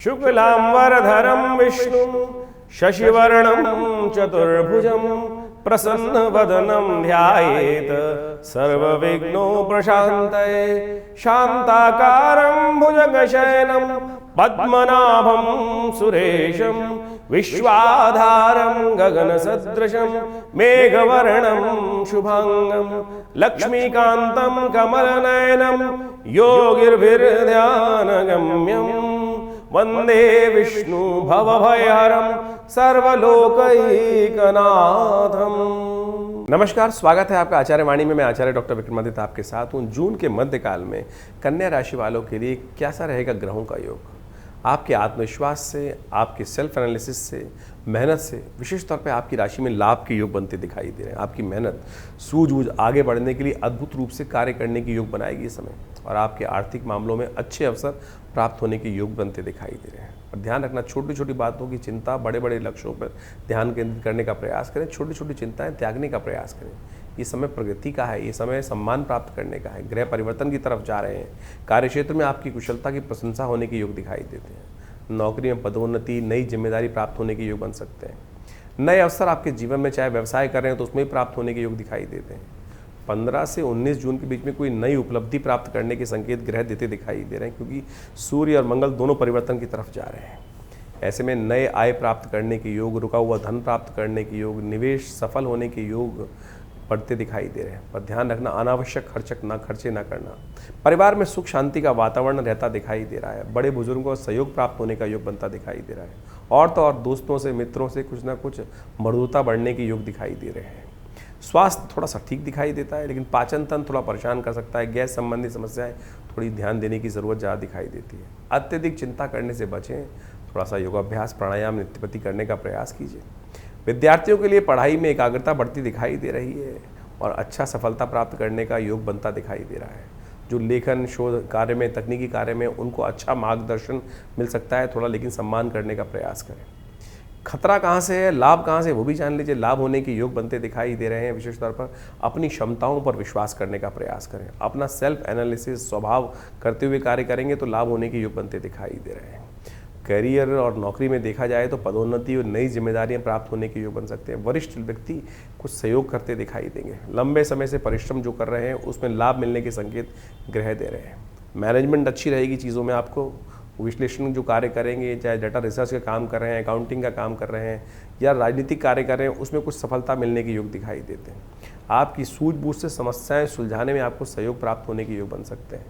शुक्लांबरधरं विष्णुं शशिवर्णं चतुर्भुजं प्रसन्नवदनं ध्यायेत् सर्वविघ्नोपशान्तये। शान्ताकारं भुजगशयनं पद्मनाभं सुरेशं विश्वाधारं गगनसदृशं मेघवर्णं शुभांगं लक्ष्मीकान्तं कमलनयनं योगिर्भिर्ध्यानगम्यं वंदे विष्णु भवभयहरं सर्वलोकैकनाथम। नमस्कार, स्वागत है आपका आचार्य वाणी में। मैं आचार्य डॉक्टर विक्रमादित्य आपके साथ हूँ। जून के मध्यकाल में कन्या राशि वालों के लिए कैसा रहेगा ग्रहों का योग? आपके आत्मविश्वास से, आपके सेल्फ एनालिसिस से, मेहनत से, विशेष तौर पे आपकी राशि में लाभ के योग बनते दिखाई दे रहे हैं। आपकी मेहनत, सूझबूझ आगे बढ़ने के लिए अद्भुत रूप से कार्य करने की योग बनाएगी इस समय, और आपके आर्थिक मामलों में अच्छे अवसर प्राप्त होने के योग बनते दिखाई दे रहे हैं। और ध्यान रखना, छोटी छोटी बातों की चिंता, बड़े बड़े लक्ष्यों पर ध्यान केंद्रित करने का प्रयास करें। छोटी छोटी चिंताएं त्यागने का प्रयास करें। ये समय प्रगति का है, ये समय सम्मान प्राप्त करने का है। गृह परिवर्तन की तरफ जा रहे हैं। कार्यक्षेत्र में आपकी कुशलता की प्रशंसा होने के योग दिखाई देते हैं। नौकरी में पदोन्नति, नई जिम्मेदारी प्राप्त होने के योग बन सकते हैं। नए अवसर आपके जीवन में, चाहे व्यवसाय कर रहे हैं तो उसमें भी प्राप्त होने के योग दिखाई देते हैं। 15 से 19 जून के बीच में कोई नई उपलब्धि प्राप्त करने के संकेत ग्रह देते दिखाई दे रहे हैं, क्योंकि सूर्य और मंगल दोनों परिवर्तन की तरफ जा रहे हैं। ऐसे में नए आय प्राप्त करने के योग, रुका हुआ धन प्राप्त करने के योग, निवेश सफल होने के योग बढ़ते दिखाई दे रहे हैं। पर ध्यान रखना, अनावश्यक खर्चे ना करना। परिवार में सुख शांति का वातावरण रहता दिखाई दे रहा है। बड़े बुजुर्गों का सहयोग प्राप्त होने का योग बनता दिखाई दे रहा है। और तो और दोस्तों से, मित्रों से कुछ ना कुछ मृदुता बढ़ने के योग दिखाई दे रहे हैं। स्वास्थ्य थोड़ा सा ठीक दिखाई देता है, लेकिन पाचन तंत्र थोड़ा परेशान कर सकता है। गैस संबंधी समस्याएं थोड़ी ध्यान देने की ज़रूरत ज़्यादा दिखाई देती है। अत्यधिक चिंता करने से बचें। थोड़ा सा योगाभ्यास, प्राणायाम नित्यप्रति करने का प्रयास कीजिए। विद्यार्थियों के लिए पढ़ाई में एकाग्रता बढ़ती दिखाई दे रही है और अच्छा सफलता प्राप्त करने का योग बनता दिखाई दे रहा है। जो लेखन, शोध कार्य में, तकनीकी कार्य में, उनको अच्छा मार्गदर्शन मिल सकता है थोड़ा, लेकिन सम्मान करने का प्रयास करें। खतरा कहाँ से है, लाभ कहाँ से, वो भी जान लीजिए। लाभ होने के योग बनते दिखाई दे रहे हैं। विशेष तौर पर अपनी क्षमताओं पर विश्वास करने का प्रयास करें। अपना सेल्फ एनालिसिस स्वभाव करते हुए कार्य करेंगे तो लाभ होने के योग बनते दिखाई दे रहे हैं। करियर और नौकरी में देखा जाए तो पदोन्नति और नई जिम्मेदारियां प्राप्त होने के योग बन सकते हैं। वरिष्ठ व्यक्ति कुछ सहयोग करते दिखाई देंगे। लंबे समय से परिश्रम जो कर रहे हैं उसमें लाभ मिलने के संकेत ग्रह दे रहे हैं। मैनेजमेंट अच्छी रहेगी चीज़ों में। आपको विश्लेषण जो कार्य करेंगे, चाहे डाटा रिसर्च का काम कर रहे हैं, अकाउंटिंग का काम कर रहे हैं, या राजनीतिक कार्य कर रहे हैं, उसमें कुछ सफलता मिलने के योग दिखाई देते हैं। आपकी सूझबूझ से समस्याएं सुलझाने में आपको सहयोग प्राप्त होने के योग बन सकते हैं।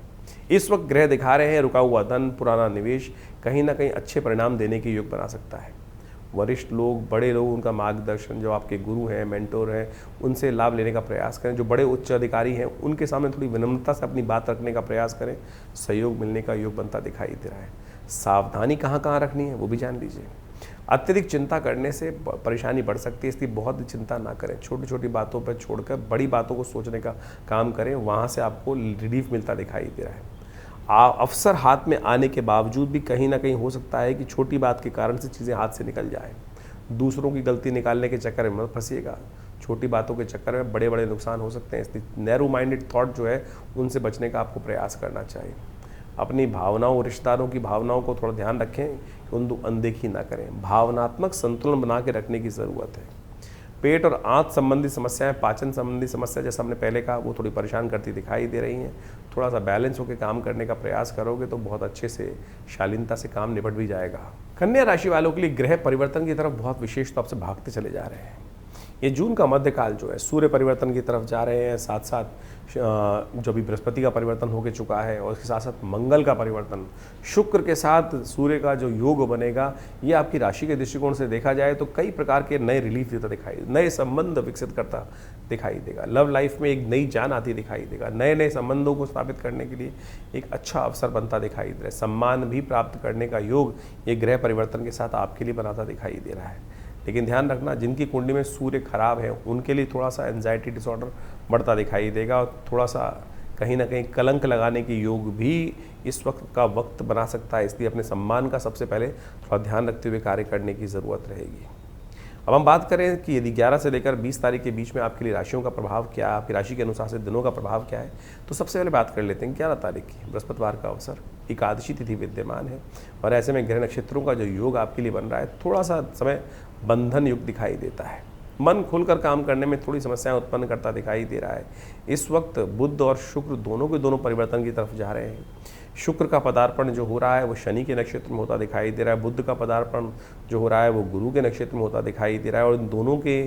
इस वक्त ग्रह दिखा रहे हैं रुका हुआ धन, पुराना निवेश कहीं ना कहीं अच्छे परिणाम देने के योग बना सकता है। वरिष्ठ लोग, बड़े लोग, उनका मार्गदर्शन, जो आपके गुरु हैं, मेंटोर हैं, उनसे लाभ लेने का प्रयास करें। जो बड़े उच्च अधिकारी हैं उनके सामने थोड़ी विनम्रता से अपनी बात रखने का प्रयास करें। सहयोग मिलने का योग बनता दिखाई दे रहा है। सावधानी कहाँ कहाँ रखनी है वो भी जान लीजिए। अत्यधिक चिंता करने से परेशानी बढ़ सकती है, इसलिए बहुत चिंता ना करें। छोटी छोटी बातों पर छोड़कर बड़ी बातों को सोचने का काम करें, वहाँ से आपको रिलीफ मिलता दिखाई दे रहा है। अवसर हाथ में आने के बावजूद भी कहीं ना कहीं हो सकता है कि छोटी बात के कारण से चीज़ें हाथ से निकल जाए। दूसरों की गलती निकालने के चक्कर में मत फंसिएगा। छोटी बातों के चक्कर में बड़े बड़े नुकसान हो सकते हैं, इसलिए नैरो माइंडेड थॉट जो है उनसे बचने का आपको प्रयास करना चाहिए। अपनी भावनाओं, रिश्तेदारों की भावनाओं को थोड़ा ध्यान रखें, उनको अनदेखी ना करें। भावनात्मक संतुलन बना के रखने की ज़रूरत है। पेट और आंत संबंधी समस्याएं, पाचन संबंधी समस्या, जैसा हमने पहले कहा, वो थोड़ी परेशान करती दिखाई दे रही हैं। थोड़ा सा बैलेंस होकर काम करने का प्रयास करोगे तो बहुत अच्छे से, शालीनता से काम निपट भी जाएगा। कन्या राशि वालों के लिए ग्रह परिवर्तन की तरफ बहुत विशेष तौर से भागते चले जा रहे हैं। ये जून का मध्यकाल जो है सूर्य परिवर्तन की तरफ जा रहे हैं। साथ साथ जो भी बृहस्पति का परिवर्तन होकर चुका है, और उसके साथ साथ मंगल का परिवर्तन, शुक्र के साथ सूर्य का जो योग बनेगा, ये आपकी राशि के दृष्टिकोण से देखा जाए तो कई प्रकार के नए रिलीफ देता दिखाई, नए संबंध विकसित करता दिखाई देगा। लव लाइफ में एक नई जान आती दिखाई देगा। नए नए संबंधों को स्थापित करने के लिए एक अच्छा अवसर बनता दिखाई दे रहा है। सम्मान भी प्राप्त करने का योग ये ग्रह परिवर्तन के साथ आपके लिए बनाता दिखाई दे रहा है। लेकिन ध्यान रखना, जिनकी कुंडली में सूर्य खराब है उनके लिए थोड़ा सा एंजाइटी डिसऑर्डर बढ़ता दिखाई देगा, और थोड़ा सा कहीं ना कहीं कलंक लगाने की योग भी इस वक्त बना सकता है। इसलिए अपने सम्मान का सबसे पहले थोड़ा ध्यान रखते हुए कार्य करने की ज़रूरत रहेगी। अब हम बात करें कि यदि 11 से लेकर 20 तारीख के बीच में आपके लिए राशियों का प्रभाव क्या है, आपकी राशि के अनुसार से दिनों का प्रभाव क्या है, तो सबसे पहले बात कर लेते हैं 11 तारीख की बृहस्पतिवार का अवसर, एकादशी तिथि विद्यमान है और ऐसे में ग्रह नक्षत्रों का जो योग आपके लिए बन रहा है, थोड़ा सा समय बंधन युक्त दिखाई देता है। मन खुलकर काम करने में थोड़ी समस्याएं उत्पन्न करता दिखाई दे रहा है। इस वक्त बुध और शुक्र दोनों के दोनों परिवर्तन की तरफ जा रहे हैं। शुक्र का पदार्पण जो हो रहा है वो शनि के नक्षत्र में होता दिखाई दे रहा है, बुध का पदार्पण जो हो रहा है वो गुरु के नक्षत्र में होता दिखाई दे रहा है और इन दोनों के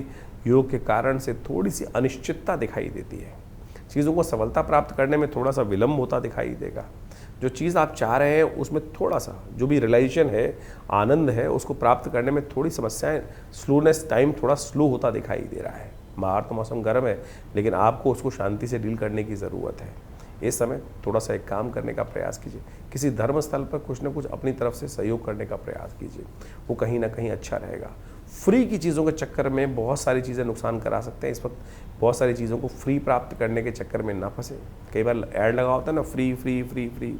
योग के कारण से थोड़ी सी अनिश्चितता दिखाई देती है। चीज़ों को सफलता प्राप्त करने में थोड़ा सा विलंब होता दिखाई देगा। जो चीज़ आप चाह रहे हैं उसमें थोड़ा सा जो भी रियलाइजेशन है, आनंद है, उसको प्राप्त करने में थोड़ी समस्याएं, स्लोनेस, टाइम थोड़ा स्लो होता दिखाई दे रहा है। बाहर तो मौसम गर्म है लेकिन आपको उसको शांति से डील करने की ज़रूरत है। इस समय थोड़ा सा एक काम करने का प्रयास कीजिए, किसी धर्म स्थल पर कुछ ना कुछ अपनी तरफ से सहयोग करने का प्रयास कीजिए, वो कहीं ना कहीं अच्छा रहेगा। फ्री की चीज़ों के चक्कर में बहुत सारी चीज़ें नुकसान करा सकते हैं। इस वक्त बहुत सारी चीज़ों को फ्री प्राप्त करने के चक्कर में ना फंसे। कई बार ऐड लगा होता है ना, फ्री फ्री फ्री फ्री,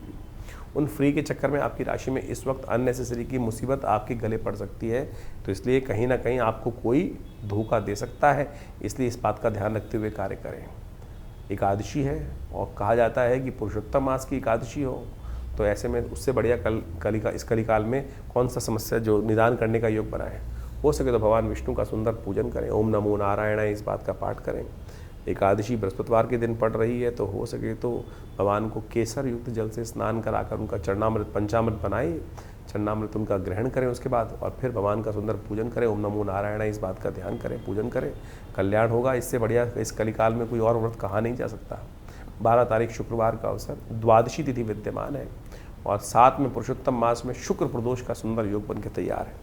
उन फ्री के चक्कर में आपकी राशि में इस वक्त अननेसेसरी की मुसीबत आपके गले पड़ सकती है। तो इसलिए कहीं ना कहीं आपको कोई धोखा दे सकता है, इसलिए इस बात का ध्यान रखते हुए कार्य करें। एकादशी है और कहा जाता है कि पुरुषोत्तम मास की एकादशी हो, तो ऐसे में उससे बढ़िया इस कलिकाल में कौन सा समस्या जो निदान करने का योग बनाए। हो सके तो भगवान विष्णु का सुंदर पूजन करें, ओम नमो नारायण इस बात का पाठ करें। एकादशी बृहस्पतिवार के दिन पड़ रही है तो हो सके तो भगवान को केसर युक्त जल से स्नान कराकर उनका चरणामृत, पंचामृत बनाए, चरणामृत उनका ग्रहण करें उसके बाद, और फिर भगवान का सुंदर पूजन करें, ओम नमो नारायण इस बात का ध्यान करें, पूजन करें, कल्याण होगा। इससे बढ़िया इस कलिकाल में कोई और व्रत कहा नहीं जा सकता। 12 तारीख शुक्रवार का अवसर, द्वादशी तिथि विद्यमान है और साथ में पुरुषोत्तम मास में शुक्र प्रदोष का सुंदर योग बन के तैयार है।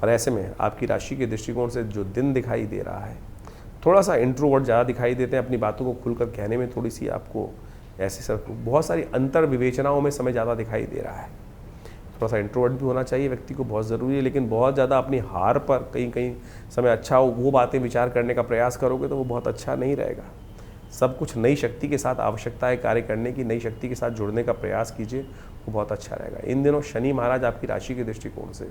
और ऐसे में आपकी राशि के दृष्टिकोण से जो दिन दिखाई दे रहा है, थोड़ा सा इंट्रोवर्ट ज़्यादा दिखाई देते हैं, अपनी बातों को खुलकर कहने में थोड़ी सी आपको ऐसे सब बहुत सारी अंतर विवेचनाओं में समय ज़्यादा दिखाई दे रहा है। थोड़ा सा इंट्रोवर्ट भी होना चाहिए व्यक्ति को, बहुत ज़रूरी है, लेकिन बहुत ज़्यादा अपनी हार पर कहीं कहीं समय अच्छा वो बातें विचार करने का प्रयास करोगे तो वो बहुत अच्छा नहीं रहेगा। सब कुछ नई शक्ति के साथ आवश्यकता है कार्य करने की, नई शक्ति के साथ जुड़ने का प्रयास कीजिए, वो बहुत अच्छा रहेगा। इन दिनों शनि महाराज आपकी राशि के दृष्टिकोण से,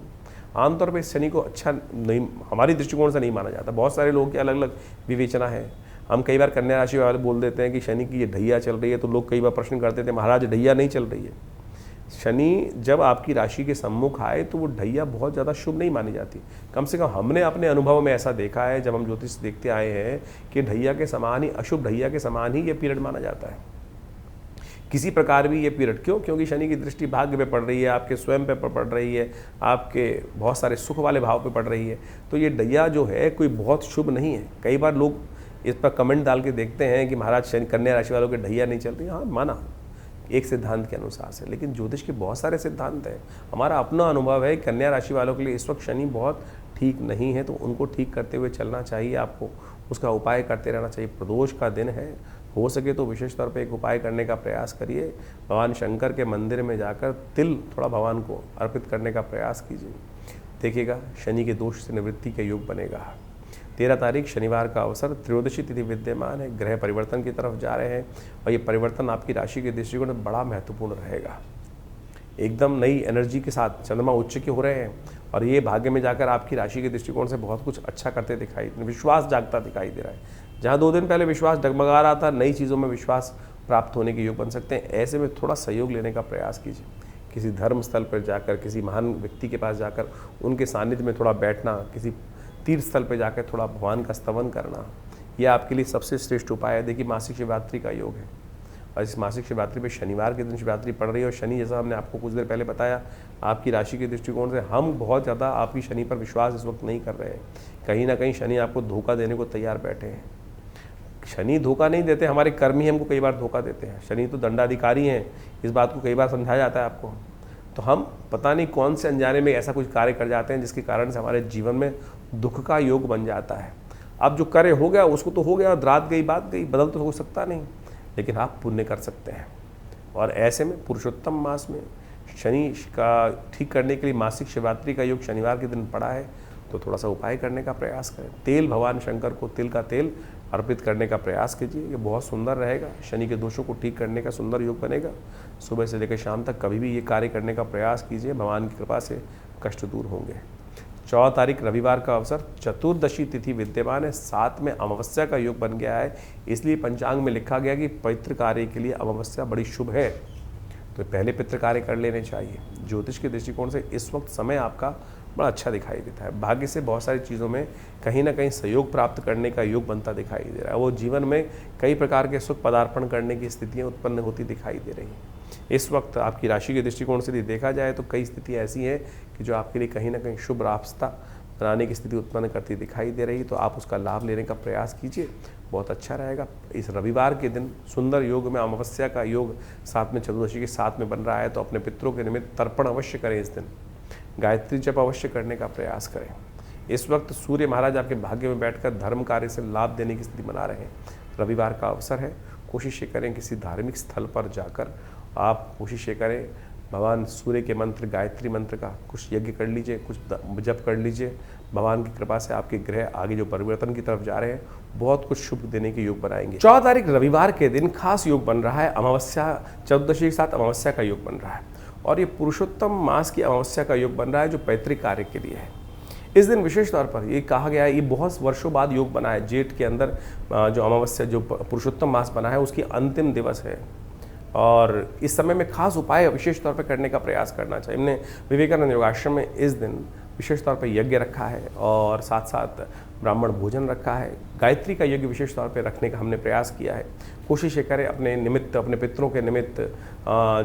आमतौर पर इस शनि को अच्छा नहीं, हमारी दृष्टिकोण से नहीं माना जाता। बहुत सारे लोगों की अलग अलग विवेचना है। हम कई बार कन्या राशि वाले बोल देते हैं कि शनि की ये ढैया चल रही है, तो लोग कई बार प्रश्न करते थे महाराज ढैया नहीं चल रही है। शनि जब आपकी राशि के सम्मुख आए तो वो ढैया बहुत ज़्यादा शुभ नहीं मानी जाती। कम से कम हमने अपने अनुभव में ऐसा देखा है, जब हम ज्योतिष देखते आए हैं कि ढैया के समान ही, अशुभ ढैया के समान ही ये पीरियड माना जाता है। किसी प्रकार भी ये पीरियड, क्यों? क्योंकि शनि की दृष्टि भाग्य पे पड़ रही है, आपके स्वयं पे पड़ रही है, आपके बहुत सारे सुख वाले भाव पे पड़ रही है। तो ये ढैया जो है कोई बहुत शुभ नहीं है। कई बार लोग इस पर कमेंट डाल के देखते हैं कि महाराज शनि, कन्या राशि वालों के ढैया नहीं चल रही। हाँ, माना एक सिद्धांत के अनुसार से, लेकिन ज्योतिष के बहुत सारे सिद्धांत हैं। हमारा अपना अनुभव है कन्या राशि वालों के लिए इस वक्त शनि बहुत ठीक नहीं है, तो उनको ठीक करते हुए चलना चाहिए। आपको उसका उपाय करते रहना चाहिए। प्रदोष का दिन है, हो सके तो विशेष तौर पे एक उपाय करने का प्रयास करिए। भगवान शंकर के मंदिर में जाकर तिल थोड़ा भगवान को अर्पित करने का प्रयास कीजिए, देखिएगा शनि के दोष से निवृत्ति का योग बनेगा। 13 तारीख शनिवार का अवसर, त्रयोदशी तिथि विद्यमान है, ग्रह परिवर्तन की तरफ जा रहे हैं और ये परिवर्तन आपकी राशि के दृष्टिकोण में बड़ा महत्वपूर्ण रहेगा। एकदम नई एनर्जी के साथ चंद्रमा उच्च के हो रहे हैं और ये भाग्य में जाकर आपकी राशि के दृष्टिकोण से बहुत कुछ अच्छा करते दिखाई, विश्वास जागता दिखाई दे रहा है। जहाँ 2 दिन पहले विश्वास डगमगा रहा था, नई चीज़ों में विश्वास प्राप्त होने के योग बन सकते हैं। ऐसे में थोड़ा सहयोग लेने का प्रयास कीजिए। किसी धर्म स्थल पर जाकर, किसी महान व्यक्ति के पास जाकर उनके सानिध्य में थोड़ा बैठना, किसी तीर्थ स्थल पर जाकर थोड़ा भगवान का स्तवन करना, यह आपके लिए सबसे श्रेष्ठ उपाय है। देखिए मासिक शिवरात्रि का योग है और इस मासिक शिवरात्रि पे शनिवार के दिन शिवरात्रि पड़ रही है और शनि, जैसा हमने आपको कुछ देर पहले बताया, आपकी राशि के दृष्टिकोण से हम बहुत ज़्यादा आपकी शनि पर विश्वास इस वक्त नहीं कर रहे हैं। कहीं ना कहीं शनि आपको धोखा देने को तैयार बैठे हैं। शनि धोखा नहीं देते, हमारे कर्म ही हमको कई बार धोखा देते हैं। शनि तो दंडाधिकारी हैं, इस बात को कई बार समझाया जाता है आपको। तो हम पता नहीं कौन से अनजाने में ऐसा कुछ कार्य कर जाते हैं जिसके कारण से हमारे जीवन में दुख का योग बन जाता है। अब जो कार्य हो गया उसको तो हो गया, रात गई बात गई, बदल तो हो सकता नहीं, लेकिन आप पुण्य कर सकते हैं। और ऐसे में पुरुषोत्तम मास में शनि का ठीक करने के लिए मासिक शिवरात्रि का योग शनिवार के दिन पड़ा है, तो थोड़ा सा उपाय करने का प्रयास करें। तेल, भगवान शंकर को तिल का तेल अर्पित करने का प्रयास कीजिए, ये बहुत सुंदर रहेगा। शनि के दोषों को ठीक करने का सुंदर योग बनेगा। सुबह से लेकर शाम तक कभी भी ये कार्य करने का प्रयास कीजिए, भगवान की कृपा से कष्ट दूर होंगे। 14 तारीख रविवार का अवसर, चतुर्दशी तिथि विद्यमान है, साथ में अमावस्या का योग बन गया है। इसलिए पंचांग में लिखा गया कि पितृ कार्य के लिए अमावस्या बड़ी शुभ है, तो पहले पितृ कार्य कर लेने चाहिए। ज्योतिष के दृष्टिकोण से इस वक्त समय आपका बड़ा अच्छा दिखाई देता है। भाग्य से बहुत सारी चीज़ों में कहीं ना कहीं सहयोग प्राप्त करने का योग बनता दिखाई दे रहा है। वो जीवन में कई प्रकार के सुख पदार्पण करने की स्थितियाँ उत्पन्न होती दिखाई दे रही हैं। इस वक्त आपकी राशि के दृष्टिकोण से देखा जाए तो कई स्थितियाँ ऐसी हैं कि जो आपके लिए कहीं ना कहीं शुभ रास्ता बनाने की स्थिति उत्पन्न करती दिखाई दे रही, तो आप उसका लाभ लेने का प्रयास कीजिए, बहुत अच्छा रहेगा। इस रविवार के दिन सुंदर योग में अमावस्या का योग साथ में चतुर्दशी के साथ में बन रहा है, तो अपने पितरों के निमित्त तर्पण अवश्य करें। इस दिन गायत्री जप अवश्य करने का प्रयास करें। इस वक्त सूर्य महाराज आपके भाग्य में बैठकर धर्म कार्य से लाभ देने की स्थिति बना रहे हैं। रविवार का अवसर है, कोशिश ये करें किसी धार्मिक स्थल पर जाकर आप कोशिश ये करें भगवान सूर्य के मंत्र, गायत्री मंत्र का कुछ यज्ञ कर लीजिए, कुछ जप कर लीजिए। भगवान की कृपा से आपके ग्रह आगे जो परिवर्तन की तरफ जा रहे हैं बहुत कुछ शुभ देने के योग बनाएंगे। 14 तारीख रविवार के दिन खास योग बन रहा है, अमावस्या चतुर्दशी के साथ अमावस्या का योग बन रहा है, और ये पुरुषोत्तम मास की अमावस्या का योग बन रहा है जो पैतृक कार्य के लिए है। इस दिन विशेष तौर पर ये कहा गया है, ये बहुत वर्षों बाद योग बना है। जेठ के अंदर जो अमावस्या जो पुरुषोत्तम मास बना है उसकी अंतिम दिवस है, और इस समय में खास उपाय विशेष तौर पर करने का प्रयास करना चाहिए। हमने विवेकानंद योगाश्रम में इस दिन विशेष तौर पर यज्ञ रखा है और साथ साथ ब्राह्मण भोजन रखा है। गायत्री का यज्ञ विशेष तौर पर रखने का हमने प्रयास किया है। कोशिश ये करें अपने निमित्त, अपने पितरों के निमित्त,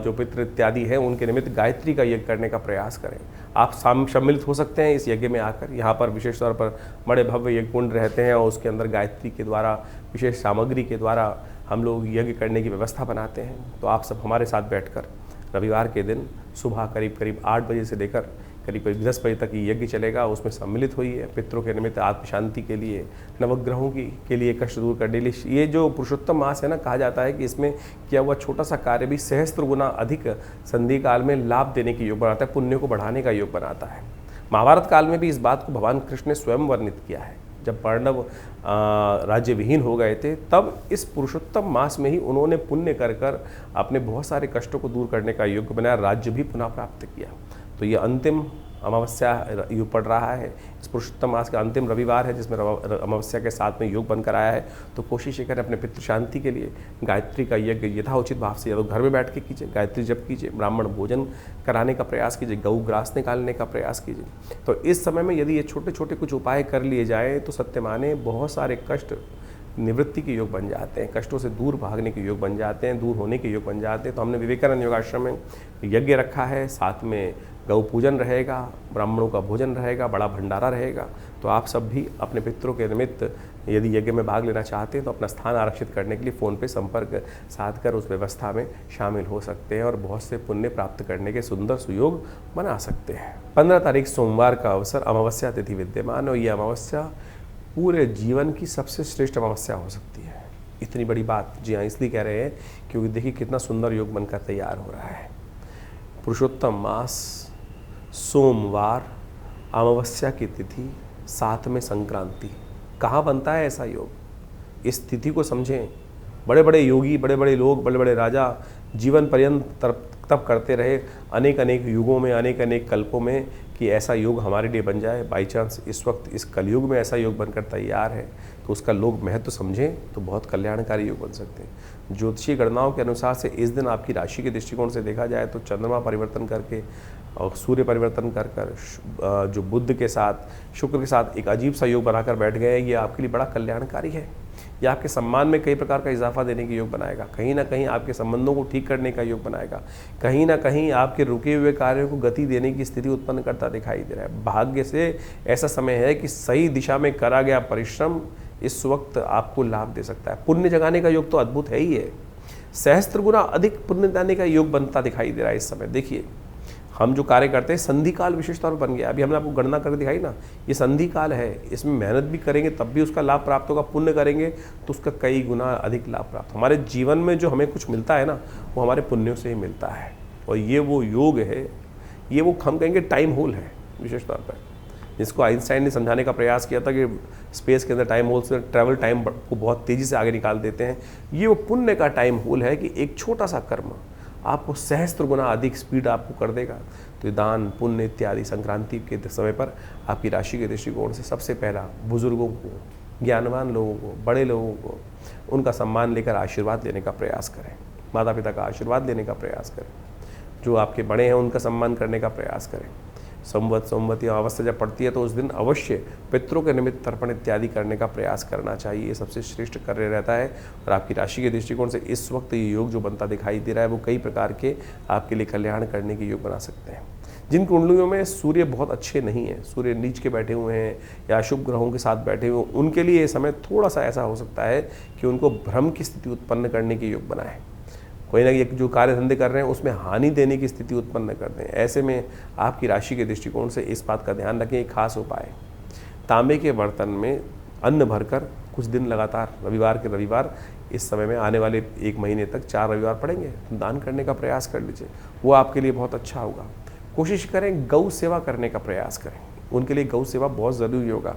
जो पितृ इत्यादि हैं उनके निमित्त गायत्री का यज्ञ करने का प्रयास करें। आप सम्मिलित हो सकते हैं इस यज्ञ में आकर। यहाँ पर विशेष तौर पर बड़े भव्य यज्ञ कुंड रहते हैं और उसके अंदर गायत्री के द्वारा, विशेष सामग्री के द्वारा हम लोग यज्ञ करने की व्यवस्था बनाते हैं। तो आप सब हमारे साथ बैठकर रविवार के दिन सुबह करीब 8 बजे से लेकर करीब 10 बजे तक ये यज्ञ चलेगा, उसमें सम्मिलित होइए। पितरों के निमित्त, आत्म शांति के लिए, नवग्रहों के लिए कष्ट दूर करने के लिए। ये जो पुरुषोत्तम मास है ना, कहा जाता है कि इसमें किया हुआ छोटा सा कार्य भी सहस्त्र गुना अधिक संधि काल में लाभ देने की योग बनाता है, पुण्य को बढ़ाने का योग बनाता है। महाभारत काल में भी इस बात को भगवान कृष्ण ने स्वयं वर्णित किया है। जब पांडव राज्य विहीन हो गए थे, तब इस पुरुषोत्तम मास में ही उन्होंने पुण्य कर अपने बहुत सारे कष्टों को दूर करने का योग बनाया, राज्य भी पुनः प्राप्त किया। तो ये अंतिम अमावस्या योग पड़ रहा है, इस पुरुषोत्तम मास का अंतिम रविवार है जिसमें अमावस्या के साथ में योग बनकर आया है। तो कोशिश ये करें अपने पितृ शांति के लिए गायत्री का यज्ञ यथाउचित भाव से या तो घर में बैठ के कीजिए, गायत्री जप कीजिए, ब्राह्मण भोजन कराने का प्रयास कीजिए, गऊ ग्रास निकालने का प्रयास कीजिए। तो इस समय में यदि ये छोटे छोटे कुछ उपाय कर लिए जाएँ तो सत्य माने बहुत सारे कष्ट निवृत्ति के योग बन जाते हैं, कष्टों से दूर भागने के योग बन जाते हैं, दूर होने के योग बन जाते हैं। तो हमने विवेकानंद योगाश्रम में यज्ञ रखा है, साथ में गौ पूजन रहेगा, ब्राह्मणों का भोजन रहेगा, बड़ा भंडारा रहेगा। तो आप सब भी अपने पितरों के निमित्त यदि यज्ञ में भाग लेना चाहते हैं तो अपना स्थान आरक्षित करने के लिए फ़ोन पे संपर्क साध कर उस व्यवस्था में शामिल हो सकते हैं और बहुत से पुण्य प्राप्त करने के सुंदर सुयोग बना सकते हैं। 15 तारीख सोमवार का अवसर, अमावस्या तिथि विद्यमान, और ये अमावस्या पूरे जीवन की सबसे श्रेष्ठ अमावस्या हो सकती है। इतनी बड़ी बात जी हाँ इसलिए कह रहे हैं क्योंकि देखिए कितना सुंदर योग बनकर तैयार हो रहा है। पुरुषोत्तम मास, सोमवार, अमावस्या की तिथि, साथ में संक्रांति। कहाँ बनता है ऐसा योग? इस तिथि को समझें। बड़े बड़े योगी, बड़े बड़े लोग, बड़े बड़े राजा जीवन पर्यंत तप करते रहे, अनेक अनेक युगों में, अनेक अनेक कल्पों में, कि ऐसा योग हमारे लिए बन जाए। बाई चांस इस वक्त इस कलयुग में ऐसा योग बनकर तैयार है तो उसका लोग महत्व समझें तो बहुत कल्याणकारी योग बन सकते हैं। ज्योतिषीय गणनाओं के अनुसार से इस दिन आपकी राशि के दृष्टिकोण से देखा जाए तो चंद्रमा परिवर्तन करके और सूर्य परिवर्तन कर जो बुध के साथ, शुक्र के साथ एक अजीब सा योग बनाकर बैठ गए, ये आपके लिए बड़ा कल्याणकारी है। ये आपके सम्मान में कई प्रकार का इजाफा देने के योग बनाएगा, कहीं ना कहीं आपके संबंधों को ठीक करने का योग बनाएगा, कहीं ना कहीं आपके रुके हुए कार्यों को गति देने की स्थिति उत्पन्न करता दिखाई दे रहा है। भाग्य से ऐसा समय है कि सही दिशा में करा गया परिश्रम इस वक्त आपको लाभ दे सकता है। पुण्य जगाने का योग तो अद्भुत है ही है, सहस्त्र गुना अधिक पुण्य देने का योग बनता दिखाई दे रहा है इस समय। देखिए हम जो कार्य करते हैं, संधि काल विशेष तौर पर बन गया। अभी हमने आपको गणना करके दिखाई ना, ये संधि काल है, इसमें मेहनत भी करेंगे तब भी उसका लाभ प्राप्त होगा, पुण्य करेंगे तो उसका कई गुना अधिक लाभ प्राप्त। हमारे जीवन में जो हमें कुछ मिलता है ना, वो हमारे पुण्यों से ही मिलता है। और ये वो योग है, ये वो हम कहेंगे टाइम होल है विशेष तौर पर, जिसको आइंस्टाइन ने समझाने का प्रयास किया था कि स्पेस के अंदर टाइम होल से ट्रैवल टाइम को बहुत तेज़ी से आगे निकाल देते हैं। ये वो पुण्य का टाइम होल है कि एक छोटा सा कर्म आपको सहस्त्र गुना अधिक स्पीड आपको कर देगा। तो ये दान पुण्य इत्यादि संक्रांति के समय पर आपकी राशि के दृष्टिकोण से सबसे पहला बुजुर्गों को, ज्ञानवान लोगों को, बड़े लोगों को उनका सम्मान लेकर आशीर्वाद लेने का प्रयास करें। माता पिता का आशीर्वाद लेने का प्रयास करें। जो आपके बड़े हैं उनका सम्मान करने का प्रयास करें। सोमवती अमावस्या जब पड़ती है तो उस दिन अवश्य पितरों के निमित्त तर्पण इत्यादि करने का प्रयास करना चाहिए। ये सबसे श्रेष्ठ कार्य रहता है। और आपकी राशि के दृष्टिकोण से इस वक्त ये योग जो बनता दिखाई दे रहा है वो कई प्रकार के आपके लिए कल्याण करने के योग बना सकते हैं। जिन कुंडलियों में सूर्य बहुत अच्छे नहीं है, सूर्य नीच के बैठे हुए हैं या अशुभ ग्रहों के साथ बैठे हुए हैं, उनके लिए ये समय थोड़ा सा ऐसा हो सकता है कि उनको भ्रम की स्थिति उत्पन्न करने के योग बना है। कोई ना कोई जो कार्य धंधे कर रहे हैं उसमें हानि देने की स्थिति उत्पन्न कर दें। ऐसे में आपकी राशि के दृष्टिकोण से इस बात का ध्यान रखें। एक खास उपाय, तांबे के बर्तन में अन्न भरकर कुछ दिन लगातार रविवार के रविवार इस समय में आने वाले 1 महीने तक 4 रविवार पड़ेंगे, दान करने का प्रयास कर लीजिए। वो आपके लिए बहुत अच्छा होगा। कोशिश करें गौ सेवा करने का प्रयास करें। उनके लिए गौ सेवा बहुत ज़रूरी होगा।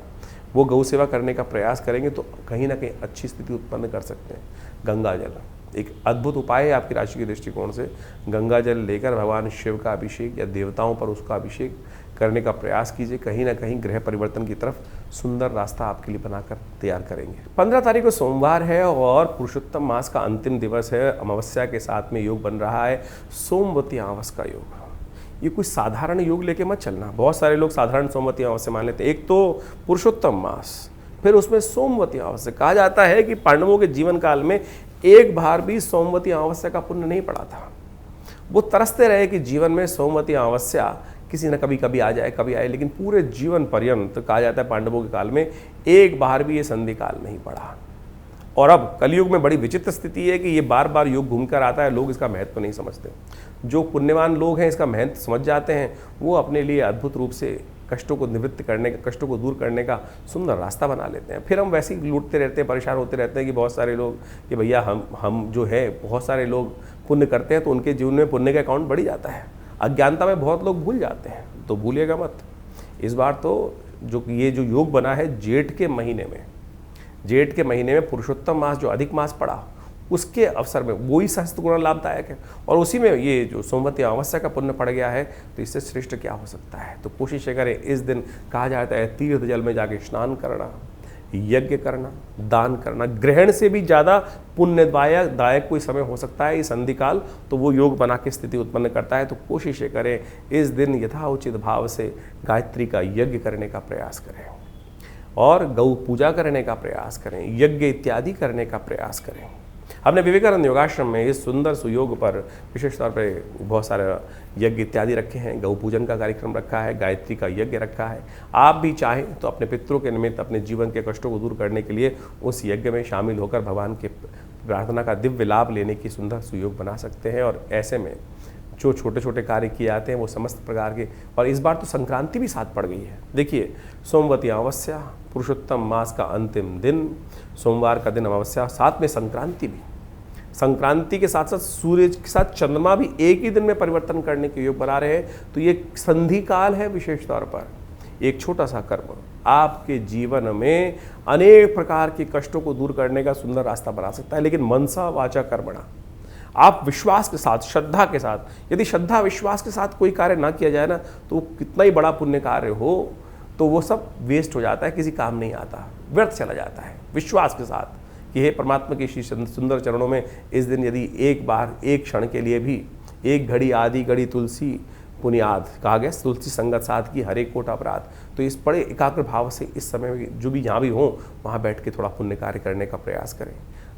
वो गौ सेवा करने का प्रयास करेंगे तो कहीं ना कहीं अच्छी स्थिति उत्पन्न कर सकते हैं। गंगा जल एक अद्भुत उपाय है आपकी राशि के दृष्टिकोण से। गंगा जल लेकर भगवान शिव का अभिषेक या देवताओं पर उसका अभिषेक करने का प्रयास कीजिए। कहीं ना कहीं ग्रह परिवर्तन की तरफ सुंदर रास्ता आपके लिए बनाकर तैयार करेंगे। 15 तारीख को सोमवार है और पुरुषोत्तम मास का अंतिम दिवस है। अमावस्या के साथ में योग बन रहा है सोमवती अमावस्या का योग। ये कोई साधारण योग लेके मत चलना। बहुत सारे लोग साधारण सोमवती अमावस्या मान लेते हैं। एक तो पुरुषोत्तम मास, फिर उसमें सोमवती अमावस्या। कहा जाता है कि पांडवों के जीवन काल में एक बार भी सोमवती अमावस्या का पुण्य नहीं पड़ा था। वो तरसते रहे कि जीवन में सोमवती अमावस्या किसी न कभी आ जाए, कभी आए, लेकिन पूरे जीवन पर्यंत कहा जाता है पांडवों के काल में एक बार भी ये संधि काल नहीं पड़ा। और अब कलयुग में बड़ी विचित्र स्थिति है कि ये बार बार योग घूमकर आता है, लोग इसका महत्व नहीं समझते। जो पुण्यवान लोग हैं इसका महत्व समझ जाते हैं, वो अपने लिए अद्भुत रूप से कष्टों को निवृत्त करने का, कष्टों को दूर करने का सुंदर रास्ता बना लेते हैं। फिर हम वैसे ही लूटते रहते हैं, परेशान होते रहते हैं कि बहुत सारे लोग कि भैया हम जो है, बहुत सारे लोग पुण्य करते हैं तो उनके जीवन में पुण्य का अकाउंट बढ़ जाता है। अज्ञानता में बहुत लोग भूल जाते हैं, तो भूलिएगा मत। इस बार तो ये जो योग बना है जेठ के महीने में पुरुषोत्तम मास जो अधिक मास पड़ा उसके अवसर में वही सहस्त्र गुना लाभदायक है। और उसी में ये जो सोमवती अमावस्या का पुण्य पड़ गया है तो इससे श्रेष्ठ क्या हो सकता है। तो कोशिश करें इस दिन, कहा जाता है तीर्थ जल में जाके स्नान करना, यज्ञ करना, दान करना, ग्रहण से भी ज़्यादा पुण्यदायक कोई समय हो सकता है इस संधि काल, तो वो योग बना के स्थिति उत्पन्न करता है। तो कोशिश करें इस दिन यथाउचित भाव से गायत्री का यज्ञ करने का प्रयास करें और गौ पूजा करने का प्रयास करें, यज्ञ इत्यादि करने का प्रयास करें। हमने विवेकानंद योगाश्रम में इस सुंदर सुयोग पर विशेष तौर पर बहुत सारे यज्ञ इत्यादि रखे हैं। गौ पूजन का कार्यक्रम रखा है, गायत्री का यज्ञ रखा है। आप भी चाहें तो अपने पितरों के निमित्त अपने जीवन के कष्टों को दूर करने के लिए उस यज्ञ में शामिल होकर भगवान के प्रार्थना का दिव्य लाभ लेने की सुंदर सुयोग बना सकते हैं। और ऐसे में जो छोटे छोटे कार्य किए जाते हैं वो समस्त प्रकार के, और इस बार तो संक्रांति भी साथ पड़ गई है। देखिए, सोमवती अमावस्या, पुरुषोत्तम मास का अंतिम दिन, सोमवार का दिन अमावस्या, साथ में संक्रांति भी। संक्रांति के साथ साथ सूर्य के साथ चंद्रमा भी एक ही दिन में परिवर्तन करने के योग बना रहे हैं। तो ये संधि काल है। विशेष तौर पर एक छोटा सा कर्म आपके जीवन में अनेक प्रकार के कष्टों को दूर करने का सुंदर रास्ता बना सकता है। लेकिन मनसा वाचा कर्मणा, आप विश्वास के साथ, श्रद्धा के साथ, यदि श्रद्धा विश्वास के साथ कोई कार्य ना किया जाए ना, तो कितना ही बड़ा पुण्य कार्य हो तो वो सब वेस्ट हो जाता है, किसी काम नहीं आता, व्यर्थ चला जाता है। विश्वास के साथ कि हे परमात्मा के श्री सुंदर चरणों में इस दिन यदि एक बार, एक क्षण के लिए भी, एक घड़ी आदि घड़ी तुलसी पुनियाद, कहा गया तुलसी संगत साथ की हर एक कोट अपराध। तो इस बड़े एकाग्र भाव से इस समय में जो भी यहाँ भी हो वहाँ बैठ के थोड़ा पुण्य कार्य करने का प्रयास करें।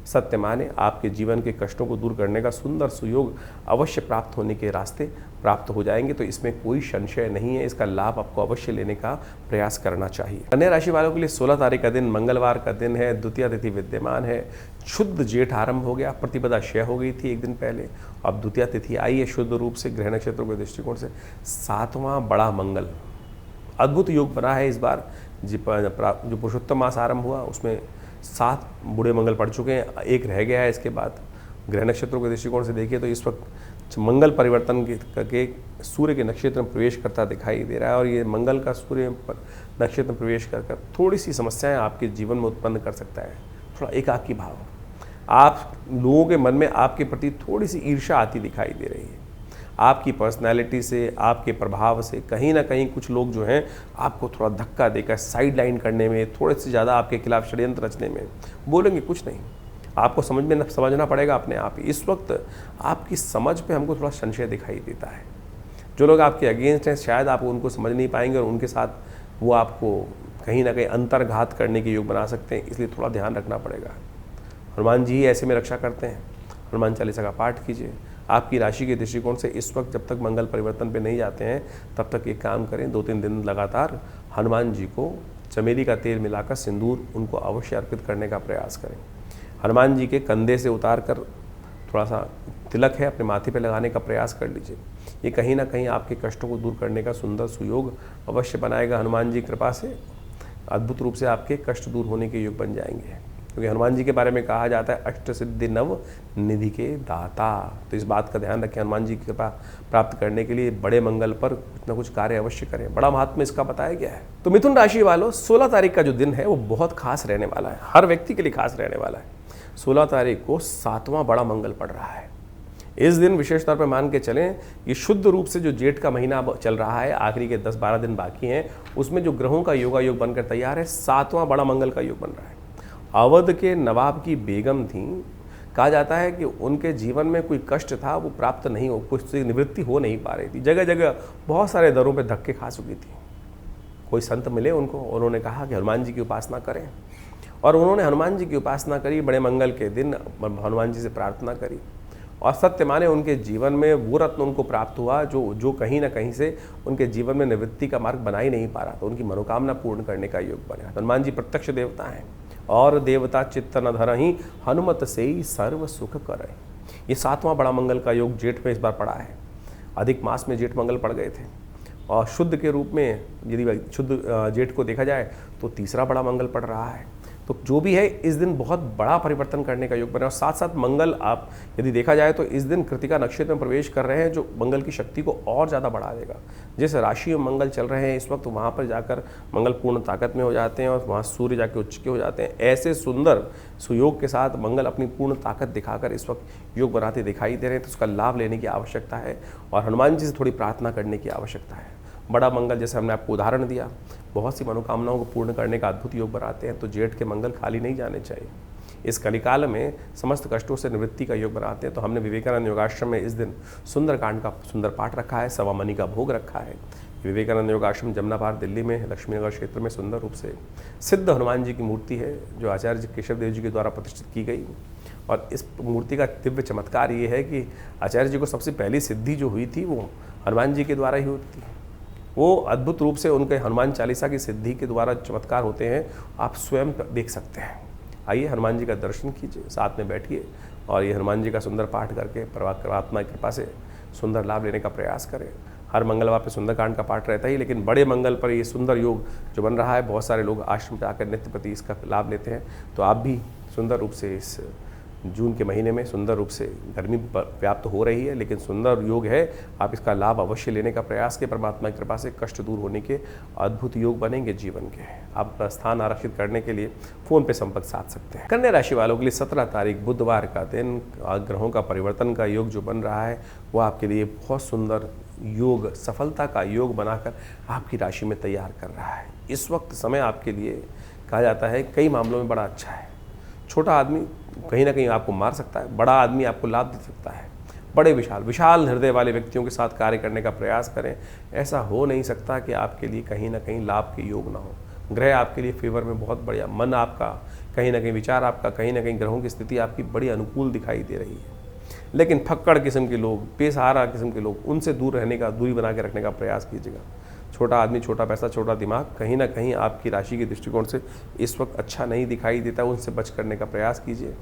सत्य माने आपके जीवन के कष्टों को दूर करने का सुंदर सुयोग अवश्य प्राप्त होने के रास्ते प्राप्त हो जाएंगे। तो इसमें कोई संशय नहीं है, इसका लाभ आपको अवश्य लेने का प्रयास करना चाहिए। कन्या राशि वालों के लिए 16 तारीख का दिन मंगलवार का दिन है, द्वितीय तिथि विद्यमान है, शुद्ध जेठ आरंभ हो गया, प्रतिपदा क्षय हो गई थी एक दिन पहले, अब द्वितीय तिथि आई है शुद्ध रूप से ग्रह नक्षत्रों के दृष्टिकोण से। 7वां बड़ा मंगल, अद्भुत योग बना है इस बार। जो पुरुषोत्तम मास आरंभ हुआ उसमें 7 बूढ़े मंगल पड़ चुके हैं, एक रह गया है। इसके बाद ग्रह नक्षत्रों के दृष्टिकोण से देखिए तो इस वक्त मंगल परिवर्तन करके सूर्य के नक्षत्र में प्रवेश करता दिखाई दे रहा है। और ये मंगल का सूर्य नक्षत्र में प्रवेश कर थोड़ी सी समस्याएं आपके जीवन में उत्पन्न कर सकता है। थोड़ा एकाकी भाव, आप लोगों के मन में आपके प्रति थोड़ी सी ईर्ष्या आती दिखाई दे रही है। आपकी पर्सनैलिटी से, आपके प्रभाव से कहीं ना कहीं कुछ लोग जो हैं आपको थोड़ा धक्का देकर साइड लाइन करने में, थोड़े से ज़्यादा आपके खिलाफ षड्यंत्र रचने में बोलेंगे कुछ नहीं। आपको समझना पड़ेगा अपने आप ही। इस वक्त आपकी समझ पे हमको थोड़ा संशय दिखाई देता है। जो लोग आपके अगेंस्ट हैं शायद आप उनको समझ नहीं पाएंगे और उनके साथ वो आपको कहीं ना कहीं अंतर्घात करने के योग बना सकते हैं, इसलिए थोड़ा ध्यान रखना पड़ेगा। हनुमान जी ही ऐसे में रक्षा करते हैं। हनुमान चालीसा का पाठ कीजिए। आपकी राशि के दृष्टिकोण से इस वक्त जब तक मंगल परिवर्तन पे नहीं जाते हैं तब तक एक काम करें, 2-3 दिन लगातार हनुमान जी को चमेली का तेल मिलाकर सिंदूर उनको अवश्य अर्पित करने का प्रयास करें। हनुमान जी के कंधे से उतार कर थोड़ा सा तिलक है अपने माथे पे लगाने का प्रयास कर लीजिए। ये कहीं ना कहीं आपके कष्टों को दूर करने का सुंदर सुयोग अवश्य बनाएगा। हनुमान जी कृपा से अद्भुत रूप से आपके कष्ट दूर होने के योग बन जाएंगे, क्योंकि हनुमान जी के बारे में कहा जाता है अष्ट सिद्धि नव निधि के दाता। तो इस बात का ध्यान रखें, हनुमान जी की कृपा प्राप्त करने के लिए बड़े मंगल पर कुछ ना कुछ कार्य अवश्य करें। बड़ा महात्मा इसका बताया गया है। तो मिथुन राशि वालों, 16 तारीख का जो दिन है वो बहुत खास रहने वाला है, हर व्यक्ति के लिए खास रहने वाला है। 16 तारीख को 7वां बड़ा मंगल पड़ रहा है। इस दिन विशेष तौर पर मान के चलें, ये शुद्ध रूप से जो जेठ का महीना चल रहा है, आखिरी के 10-12 दिन बाकी हैं, उसमें जो ग्रहों का योग बनकर तैयार है, 7वां बड़ा मंगल का योग बन रहा है। अवध के नवाब की बेगम थी, कहा जाता है कि उनके जीवन में कोई कष्ट था वो प्राप्त नहीं हो, कुछ से निवृत्ति हो नहीं पा रही थी। जगह जगह बहुत सारे दरों पे धक्के खा चुकी थी। कोई संत मिले उनको, उन्होंने कहा कि हनुमान जी की उपासना करें, और उन्होंने हनुमान जी की उपासना करी। बड़े मंगल के दिन हनुमान जी से प्रार्थना करी और सत्य माने उनके जीवन में वो रत्न उनको प्राप्त हुआ जो कहीं ना कहीं से उनके जीवन में निवृत्ति का मार्ग बना ही नहीं पा रहा था। उनकी मनोकामना पूर्ण करने का योग बना। हनुमान जी प्रत्यक्ष देवता हैं और देवता चित्त न धरहि हनुमत से ही सर्व सुख करे। ये 7वां बड़ा मंगल का योग जेठ में इस बार पड़ा है। अधिक मास में जेठ मंगल पड़ गए थे और शुद्ध के रूप में यदि शुद्ध जेठ को देखा जाए तो 3रा बड़ा मंगल पड़ रहा है। तो जो भी है इस दिन बहुत बड़ा परिवर्तन करने का योग बना। और साथ साथ मंगल आप यदि देखा जाए तो इस दिन कृतिका नक्षत्र में प्रवेश कर रहे हैं, जो मंगल की शक्ति को और ज़्यादा बढ़ा देगा। जिस राशि में मंगल चल रहे हैं इस वक्त, वहाँ पर जाकर मंगल पूर्ण ताकत में हो जाते हैं और वहाँ सूर्य जाके उच्च के हो जाते हैं। ऐसे सुंदर सुयोग के साथ मंगल अपनी पूर्ण ताकत दिखाकर इस वक्त योग बनाते दिखाई दे रहे हैं। तो उसका लाभ लेने की आवश्यकता है और हनुमान जी से थोड़ी प्रार्थना करने की आवश्यकता है। बड़ा मंगल, जैसे हमने आपको उदाहरण दिया, बहुत सी मनोकामनाओं को पूर्ण करने का अद्भुत योग बनाते हैं। तो जेठ के मंगल खाली नहीं जाने चाहिए। इस कलिकाल में समस्त कष्टों से निवृत्ति का योग बनाते हैं। तो हमने विवेकानंद योगाश्रम में इस दिन सुंदरकांड का सुंदर पाठ रखा है, सवा मनी का भोग रखा है। विवेकानंद योगाश्रम जमुना पार दिल्ली में लक्ष्मीनगर क्षेत्र में सुंदर रूप से सिद्ध हनुमान जी की मूर्ति है, जो आचार्य केशव देव जी के द्वारा प्रतिष्ठित की गई। और इस मूर्ति का दिव्य चमत्कार ये है कि आचार्य जी को सबसे पहली सिद्धि जो हुई थी वो हनुमान जी के द्वारा ही होती है। वो अद्भुत रूप से उनके हनुमान चालीसा की सिद्धि के द्वारा चमत्कार होते हैं, आप स्वयं देख सकते हैं। आइए हनुमान जी का दर्शन कीजिए, साथ में बैठिए और ये हनुमान जी का सुंदर पाठ करके परमात्मा की कृपा से सुंदर लाभ लेने का प्रयास करें। हर मंगलवार पे सुंदरकांड का पाठ रहता ही, लेकिन बड़े मंगल पर ये सुंदर योग जो बन रहा है, बहुत सारे लोग आश्रम पे आकर नित्य प्रति इसका लाभ लेते हैं। तो आप भी सुंदर रूप से इस जून के महीने में सुंदर रूप से, गर्मी व्याप्त हो रही है लेकिन सुंदर योग है, आप इसका लाभ अवश्य लेने का प्रयास करें। परमात्मा की कृपा से कष्ट दूर होने के अद्भुत योग बनेंगे जीवन के। आप अपना स्थान आरक्षित करने के लिए फ़ोन पे संपर्क साध सकते हैं। कन्या राशि वालों के लिए 17 तारीख बुधवार का दिन, ग्रहों का परिवर्तन का योग जो बन रहा है वो आपके लिए बहुत सुंदर योग, सफलता का योग बनाकर आपकी राशि में तैयार कर रहा है। इस वक्त समय आपके लिए कहा जाता है कई मामलों में बड़ा अच्छा है। छोटा आदमी कहीं ना कहीं आपको मार सकता है, बड़ा आदमी आपको लाभ दे सकता है। बड़े विशाल हृदय वाले व्यक्तियों के साथ कार्य करने का प्रयास करें। ऐसा हो नहीं सकता कि आपके लिए कहीं ना कहीं लाभ के योग ना हो। ग्रह आपके लिए फेवर में बहुत बढ़िया, मन आपका कहीं ना कहीं, विचार आपका कहीं ना कहीं, ग्रहों की स्थिति आपकी बड़ी अनुकूल दिखाई दे रही है। लेकिन फक्कड़ किस्म के लोग, बेसहारा किस्म के लोग, उनसे दूरी बना के रखने का प्रयास कीजिएगा। छोटा आदमी, छोटा पैसा, छोटा दिमाग कहीं ना कहीं आपकी राशि के दृष्टिकोण से इस वक्त अच्छा नहीं दिखाई देता, उनसे बच करने का प्रयास कीजिए।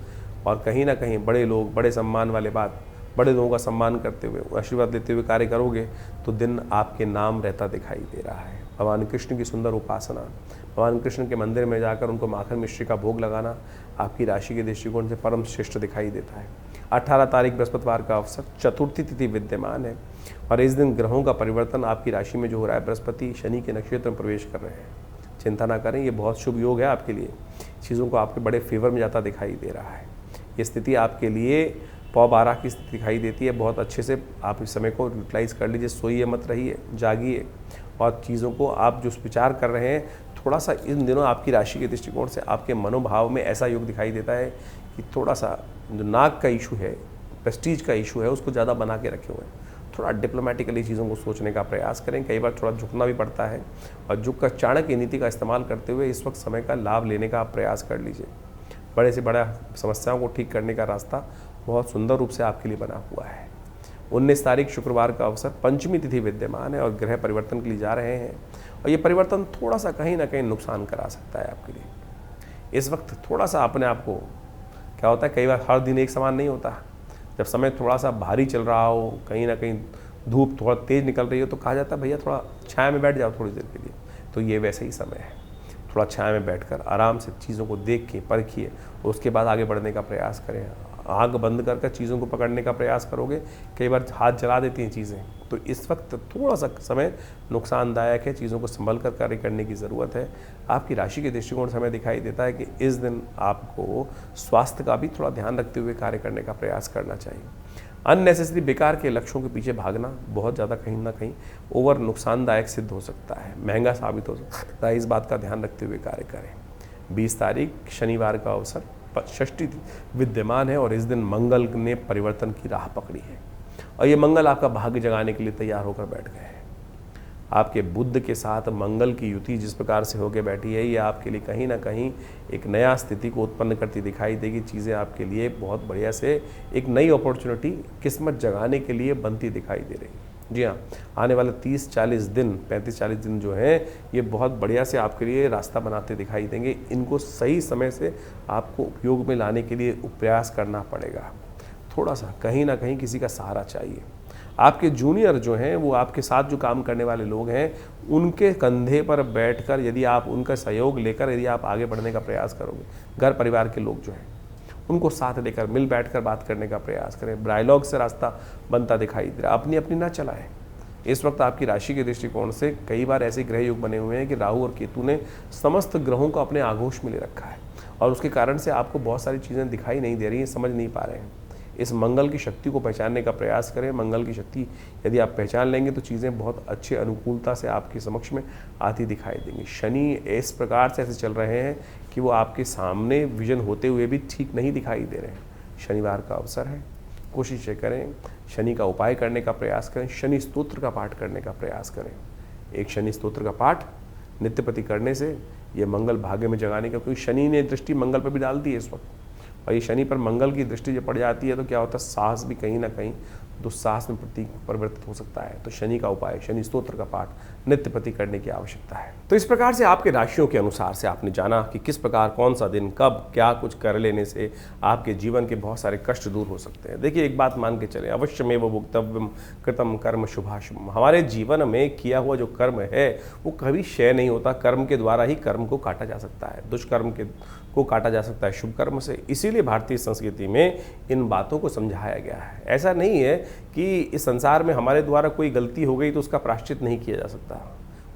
और कहीं ना कहीं बड़े लोग, बड़े सम्मान वाले बात, बड़े लोगों का सम्मान करते हुए, आशीर्वाद लेते हुए कार्य करोगे तो दिन आपके नाम रहता दिखाई दे रहा है। भगवान कृष्ण की सुंदर उपासना, भगवान कृष्ण के मंदिर में जाकर उनको माखन मिश्री का भोग लगाना आपकी राशि के दृष्टिकोण से परम श्रेष्ठ दिखाई देता है। 18 तारीख बृहस्पतिवार का अवसर, चतुर्थी तिथि विद्यमान है और इस दिन ग्रहों का परिवर्तन आपकी राशि में जो हो रहा है, बृहस्पति शनि के नक्षत्र में प्रवेश कर रहे हैं। चिंता ना करें, ये बहुत शुभ योग है आपके लिए। चीज़ों को आपके बड़े फेवर में जाता दिखाई दे रहा है। ये स्थिति आपके लिए पौ 12 की स्थिति दिखाई देती है। बहुत अच्छे से आप इस समय को यूटिलाइज़ कर लीजिए, सोइए मत रहिए, जागिए और चीज़ों को आप जो विचार कर रहे हैं, थोड़ा सा इन दिनों आपकी राशि के दृष्टिकोण से आपके मनोभाव में ऐसा योग दिखाई देता है कि थोड़ा सा जो नाक का इशू है, प्रेस्टीज का इशू है, उसको ज़्यादा बना के रखे हुए हैं। थोड़ा डिप्लोमेटिकली चीज़ों को सोचने का प्रयास करें। कई बार थोड़ा झुकना भी पड़ता है और झुक कर चाणक्य नीति का इस्तेमाल करते हुए इस वक्त समय का लाभ लेने का आप प्रयास कर लीजिए। बड़े से बड़ा समस्याओं को ठीक करने का रास्ता बहुत सुंदर रूप से आपके लिए बना हुआ है। 19 तारीख शुक्रवार का अवसर, पंचमी तिथि विद्यमान है और ग्रह परिवर्तन के लिए जा रहे हैं और ये परिवर्तन थोड़ा सा कहीं ना कहीं नुकसान करा सकता है आपके लिए। इस वक्त थोड़ा सा अपने आप को, क्या होता है कई बार हर दिन एक समान नहीं होता। जब समय थोड़ा सा भारी चल रहा हो, कहीं ना कहीं धूप थोड़ा तेज़ निकल रही हो, तो कहा जाता है भैया थोड़ा छाया में बैठ जाओ थोड़ी देर के लिए। तो ये वैसे ही समय है, थोड़ा छाया में बैठकर आराम से चीज़ों को देखिए, परखिए, उसके बाद आगे बढ़ने का प्रयास करें। आँख बंद कर चीज़ों को पकड़ने का प्रयास करोगे, कई बार हाथ जला देती हैं चीज़ें। तो इस वक्त थोड़ा सा समय नुकसानदायक है, चीज़ों को संभल कर कार्य करने की ज़रूरत है। आपकी राशि के दृष्टिकोण से हमें दिखाई देता है कि इस दिन आपको स्वास्थ्य का भी थोड़ा ध्यान रखते हुए कार्य करने का प्रयास करना चाहिए। अननेसेसरी बेकार के लक्ष्यों के पीछे भागना बहुत ज़्यादा कहीं ना कहीं ओवर नुकसानदायक सिद्ध हो सकता है, महंगा साबित हो सकता है। इस बात का ध्यान रखते हुए कार्य करें। 20 तारीख शनिवार का अवसर, षष्ठी विद्यमान है और इस दिन मंगल ने परिवर्तन की राह पकड़ी है और ये मंगल आपका भाग्य जगाने के लिए तैयार होकर बैठ गए हैं। आपके बुध के साथ मंगल की युति जिस प्रकार से होकर बैठी है, ये आपके लिए कहीं ना कहीं एक नया स्थिति को उत्पन्न करती दिखाई देगी। चीज़ें आपके लिए बहुत बढ़िया से एक नई अपॉर्चुनिटी किस्मत जगाने के लिए बनती दिखाई दे रही। जी हाँ, आने वाले 30-40 दिन, 35-40 दिन जो हैं, ये बहुत बढ़िया से आपके लिए रास्ता बनाते दिखाई देंगे। इनको सही समय से आपको उपयोग में लाने के लिए प्रयास करना पड़ेगा। थोड़ा सा कहीं ना कहीं किसी का सहारा चाहिए। आपके जूनियर जो हैं, वो आपके साथ जो काम करने वाले लोग हैं, उनके कंधे पर बैठकर यदि आप उनका सहयोग लेकर यदि आप आगे बढ़ने का प्रयास करोगे, घर परिवार के लोग जो हैं उनको साथ लेकर मिल बैठकर बात करने का प्रयास करें। ब्रायलॉग से रास्ता बनता दिखाई दे रहा, अपनी अपनी ना चलाएं। इस वक्त आपकी राशि के दृष्टिकोण से कई बार ऐसे ग्रह योग बने हुए हैं कि राहु और केतु ने समस्त ग्रहों को अपने आगोश में ले रखा है और उसके कारण से आपको बहुत सारी चीज़ें दिखाई नहीं दे रही हैं, समझ नहीं पा रहे हैं। इस मंगल की शक्ति को पहचानने का प्रयास करें। मंगल की शक्ति यदि आप पहचान लेंगे तो चीज़ें बहुत अच्छे अनुकूलता से आपके समक्ष में आती दिखाई देंगी। शनि इस प्रकार से ऐसे चल रहे हैं कि वो आपके सामने विजन होते हुए भी ठीक नहीं दिखाई दे रहे हैं। शनिवार का अवसर है, कोशिशें करें, शनि का उपाय करने का प्रयास करें, शनि स्तोत्र का पाठ करने का प्रयास करें। एक शनि स्तोत्र का पाठ नित्य प्रति करने से ये मंगल भाग्य में जगाने का, क्योंकि शनि ने दृष्टि मंगल पर भी डाल दी है इस वक्त, और ये शनि पर मंगल की दृष्टि जब पड़ जाती है तो क्या होता है, साहस भी कहीं ना कहीं दुस्साहस में परिवर्तित हो सकता है। तो शनि का उपाय, शनि स्तोत्र का पाठ नित्य प्रति करने की आवश्यकता है। तो इस प्रकार से आपके राशियों के अनुसार से आपने जाना कि किस प्रकार, कौन सा दिन, कब, क्या कुछ कर लेने से आपके जीवन के बहुत सारे कष्ट दूर हो सकते हैं। देखिए, एक बात मान के चलें, अवश्यमेव भुक्तव्यम कृतम कर्म शुभाशुभम। हमारे जीवन में किया हुआ जो कर्म है वो कभी क्षय नहीं होता। कर्म के द्वारा ही कर्म को काटा जा सकता है, दुष्कर्म को काटा जा सकता है शुभ कर्म से। इसीलिए भारतीय संस्कृति में इन बातों को समझाया गया है। ऐसा नहीं है कि इस संसार में हमारे द्वारा कोई गलती हो गई तो उसका प्रायश्चित नहीं किया जा सकता।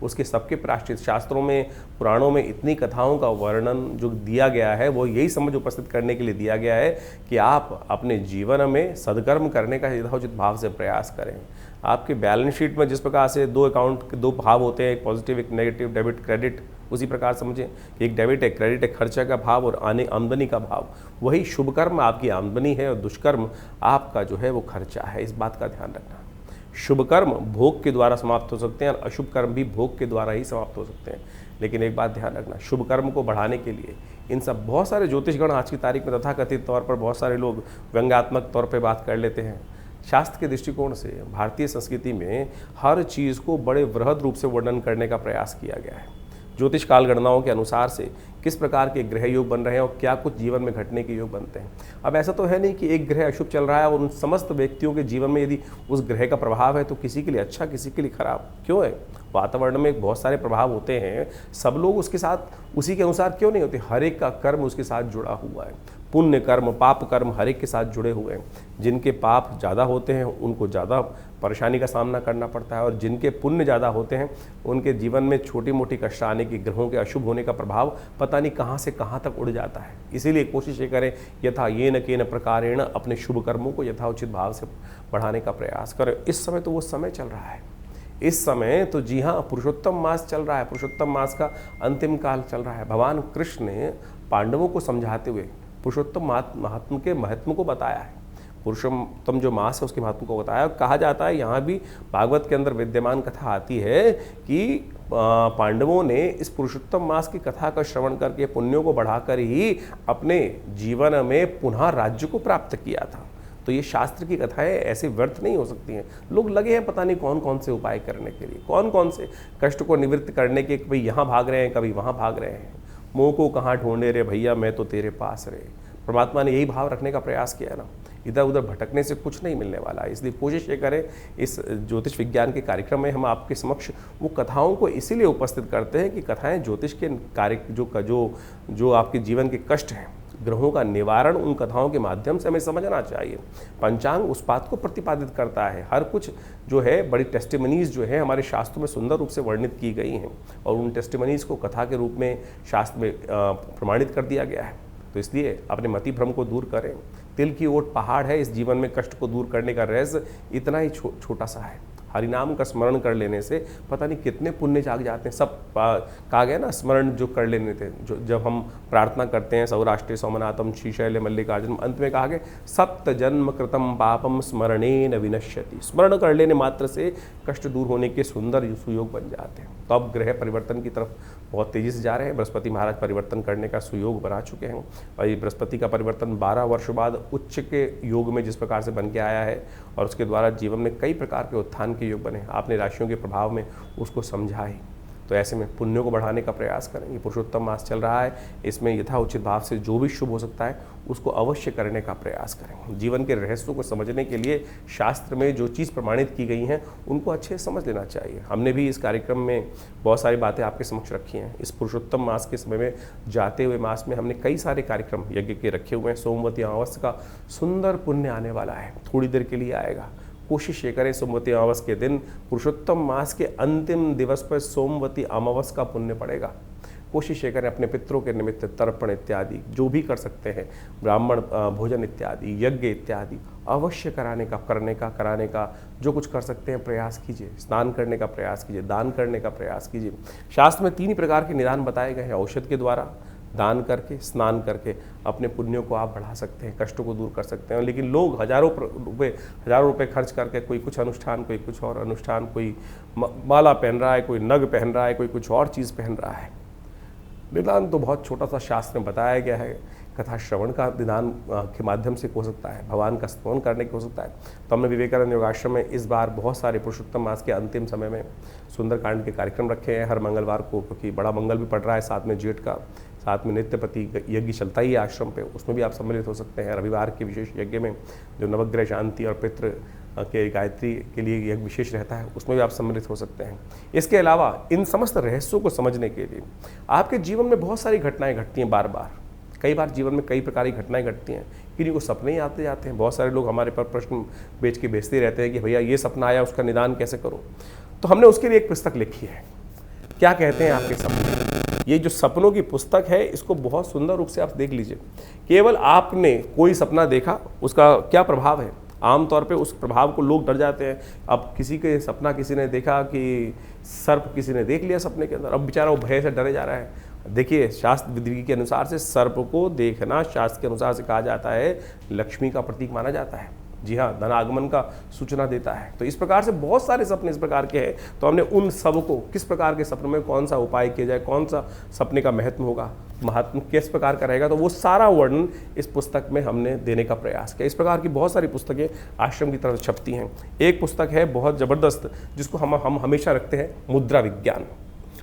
उसके सबके प्रायश्चित, शास्त्रों में, पुराणों में इतनी कथाओं का वर्णन जो दिया गया है वो यही समझ उपस्थित करने के लिए दिया गया है कि आप अपने जीवन में सद्कर्म करने का यथोचित भाव से प्रयास करें। आपके बैलेंस शीट में जिस प्रकार से दो अकाउंट के दो भाव होते हैं, एक पॉजिटिव एक नेगेटिव, डेबिट क्रेडिट, उसी प्रकार समझें कि एक डेबिट है, क्रेडिट है, खर्चा का भाव और आमदनी का भाव। वही शुभ कर्म आपकी आमदनी है और दुष्कर्म आपका जो है वो खर्चा है। इस बात का ध्यान रखना। शुभ कर्म भोग के द्वारा समाप्त हो सकते हैं और अशुभ कर्म भी भोग के द्वारा ही समाप्त हो सकते हैं। लेकिन एक बात ध्यान रखना, शुभ कर्म को बढ़ाने के लिए इन सब बहुत सारे ज्योतिषगण आज की तारीख में तथाकथित तौर पर बहुत सारे लोग व्यंग्यात्मक तौर पर बात कर लेते हैं। शास्त्र के दृष्टिकोण से भारतीय संस्कृति में हर चीज़ को बड़े वृहद रूप से वर्णन करने का प्रयास किया गया है। ज्योतिष काल गणनाओं के अनुसार से किस प्रकार के ग्रह योग बन रहे हैं और क्या कुछ जीवन में घटने के योग बनते हैं। अब ऐसा तो है नहीं कि एक ग्रह अशुभ चल रहा है और उन समस्त व्यक्तियों के जीवन में यदि उस ग्रह का प्रभाव है तो किसी के लिए अच्छा, किसी के लिए खराब क्यों है। वातावरण में बहुत सारे प्रभाव होते हैं, सब लोग उसके साथ उसी के अनुसार क्यों नहीं होते। हर एक का कर्म उसके साथ जुड़ा हुआ है। पुण्य कर्म पाप कर्म हर एक के साथ जुड़े हुए हैं। जिनके पाप ज़्यादा होते हैं उनको ज़्यादा परेशानी का सामना करना पड़ता है, और जिनके पुण्य ज़्यादा होते हैं उनके जीवन में छोटी मोटी कष्ट आने की, ग्रहों के अशुभ होने का प्रभाव पता नहीं कहाँ से कहाँ तक उड़ जाता है। इसीलिए कोशिश ये करें यथा येन केन प्रकारेण अपने शुभ कर्मों को यथाउचित भाव से बढ़ाने का प्रयास करें। इस समय तो वो समय चल रहा है, इस समय तो जी हाँ पुरुषोत्तम मास चल रहा है, पुरुषोत्तम मास का अंतिम काल चल रहा है। भगवान कृष्ण ने पांडवों को समझाते हुए पुरुषोत्तम महात्म के महत्व को बताया है। पुरुषोत्तम जो मास है उसके महत्व को बताया। कहा जाता है, यहाँ भी भागवत के अंदर विद्यमान कथा आती है कि पांडवों ने इस पुरुषोत्तम मास की कथा का श्रवण करके पुण्यों को बढ़ाकर ही अपने जीवन में पुनः राज्य को प्राप्त किया था। तो ये शास्त्र की कथाएं ऐसे व्यर्थ नहीं हो सकती हैं। लोग लगे हैं पता नहीं कौन कौन से उपाय करने के लिए, कौन कौन से कष्ट को निवृत्त करने के, कभी यहाँ भाग रहे हैं कभी वहाँ भाग रहे हैं। मोह को कहाँ ढूंढे रे भैया, मैं तो तेरे पास रे। परमात्मा ने यही भाव रखने का प्रयास किया ना, इधर उधर भटकने से कुछ नहीं मिलने वाला है। इसलिए कोशिश ये करें, इस ज्योतिष विज्ञान के कार्यक्रम में हम आपके समक्ष वो कथाओं को इसीलिए उपस्थित करते हैं कि कथाएं ज्योतिष के कार्य जो आपके जीवन के कष्ट हैं, ग्रहों का निवारण उन कथाओं के माध्यम से हमें समझना चाहिए। पंचांग उस बात को प्रतिपादित करता है। हर कुछ जो है बड़ी टेस्टिमनीज जो है हमारे शास्त्रों में सुंदर रूप से वर्णित की गई हैं, और उन टेस्टिमनीज को कथा के रूप में शास्त्र में प्रमाणित कर दिया गया है। तो इसलिए अपने मति भ्रम को दूर करें। तिल की ओट पहाड़ है, इस जीवन में कष्ट को दूर करने का रहस्य इतना ही छोटा सा है। हरिनाम का स्मरण कर लेने से पता नहीं कितने पुण्य जाग जाते हैं। सब कहा गया ना, स्मरण जो कर लेने थे, जो जब हम प्रार्थना करते हैं सौराष्ट्र सोमनाथम श्रीशैल मल्लिकार्जुन, अंत में कहा गया सप्त जन्म कृतम पापम स्मरणेन विनश्यति। स्मरण कर लेने मात्र से कष्ट दूर होने के सुंदर सुयोग बन जाते हैं। तो अब ग्रह परिवर्तन की तरफ बहुत तेजी से जा रहे हैं। बृहस्पति महाराज परिवर्तन करने का सुयोग बना चुके हैं, और ये बृहस्पति का परिवर्तन 12 वर्षों बाद उच्च के योग में जिस प्रकार से बन के आया है, और उसके द्वारा जीवन में कई प्रकार के उत्थान के योग बने। आपने राशियों के प्रभाव में उसको समझा ही। तो ऐसे में पुण्यों को बढ़ाने का प्रयास करें। ये पुरुषोत्तम मास चल रहा है, इसमें यथाउचित भाव से जो भी शुभ हो सकता है उसको अवश्य करने का प्रयास करें। जीवन के रहस्यों को समझने के लिए शास्त्र में जो चीज़ प्रमाणित की गई हैं उनको अच्छे से समझ लेना चाहिए। हमने भी इस कार्यक्रम में बहुत सारी बातें आपके समक्ष रखी हैं। इस पुरुषोत्तम मास के समय में जाते हुए मास में हमने कई सारे कार्यक्रम यज्ञ के रखे हुए हैं। सोमवती अमावस्या का सुंदर पुण्य आने वाला है, थोड़ी देर के लिए आएगा। कोशिश ये करें सोमवती अमावस के दिन, पुरुषोत्तम मास के अंतिम दिवस पर सोमवती अमावस का पुण्य पड़ेगा। कोशिश ये करें अपने पितरों के निमित्त तर्पण इत्यादि जो भी कर सकते हैं, ब्राह्मण भोजन इत्यादि, यज्ञ इत्यादि अवश्य कराने का जो कुछ कर सकते हैं प्रयास कीजिए। स्नान करने का प्रयास कीजिए, दान करने का प्रयास कीजिए। शास्त्र में 3 ही प्रकार के निदान बताए गए हैं। औषध के द्वारा, दान करके, स्नान करके अपने पुण्यों को आप बढ़ा सकते हैं, कष्टों को दूर कर सकते हैं। लेकिन लोग हजारों रुपए खर्च करके कोई कुछ अनुष्ठान, कोई कुछ और अनुष्ठान, कोई माला पहन रहा है, कोई नग पहन रहा है, कोई कुछ और चीज़ पहन रहा है। निदान तो बहुत छोटा सा शास्त्र में बताया गया है। कथा श्रवण का निदान के माध्यम से हो सकता है, भगवान का स्तवन करने के हो सकता है। तो हमने विवेकानंद योगाश्रम में इस बार बहुत सारे पुरुषोत्तम मास के अंतिम समय में सुंदरकांड के कार्यक्रम रखे हैं हर मंगलवार को, क्योंकि बड़ा मंगल भी पड़ रहा है, साथ में जेठ का, साथ में नित्यपति यज्ञ चलता ही है आश्रम पे, उसमें भी आप सम्मिलित हो सकते हैं। रविवार के विशेष यज्ञ में जो नवग्रह शांति और पितृ के गायत्री के लिए यज्ञ विशेष रहता है, उसमें भी आप सम्मिलित हो सकते हैं। इसके अलावा इन समस्त रहस्यों को समझने के लिए आपके जीवन में बहुत सारी घटनाएं घटती हैं। बार बार कई बार जीवन में कई प्रकार की घटनाएं घटती हैं, किन्हीं को सपने ही आते जाते हैं। बहुत सारे लोग हमारे पर प्रश्न बेच के भेजते रहते हैं कि भैया ये सपना आया, उसका निदान कैसे करूं। तो हमने उसके लिए एक पुस्तक लिखी है, क्या कहते हैं आपके सपने। ये जो सपनों की पुस्तक है, इसको बहुत सुंदर रूप से आप देख लीजिए। केवल आपने कोई सपना देखा, उसका क्या प्रभाव है। आमतौर पे उस प्रभाव को लोग डर जाते हैं। अब किसी के सपना किसी ने देखा कि सर्प किसी ने देख लिया सपने के अंदर, अब बेचारा वो भय से डरे जा रहा है। देखिए, शास्त्र विधि के अनुसार से सर्प को देखना शास्त्र के अनुसार से कहा जाता है लक्ष्मी का प्रतीक माना जाता है। जी हाँ, धनागमन का सूचना देता है। तो इस प्रकार से बहुत सारे सपने इस प्रकार के हैं। तो हमने उन सब को, किस प्रकार के सपने में कौन सा उपाय किया जाए, कौन सा सपने का महत्व होगा, महात्म किस प्रकार का रहेगा, तो वो सारा वर्णन इस पुस्तक में हमने देने का प्रयास किया। इस प्रकार की बहुत सारी पुस्तकें आश्रम की तरफ छपती हैं। एक पुस्तक है बहुत ज़बरदस्त, जिसको हम हमेशा रखते हैं, मुद्रा विज्ञान।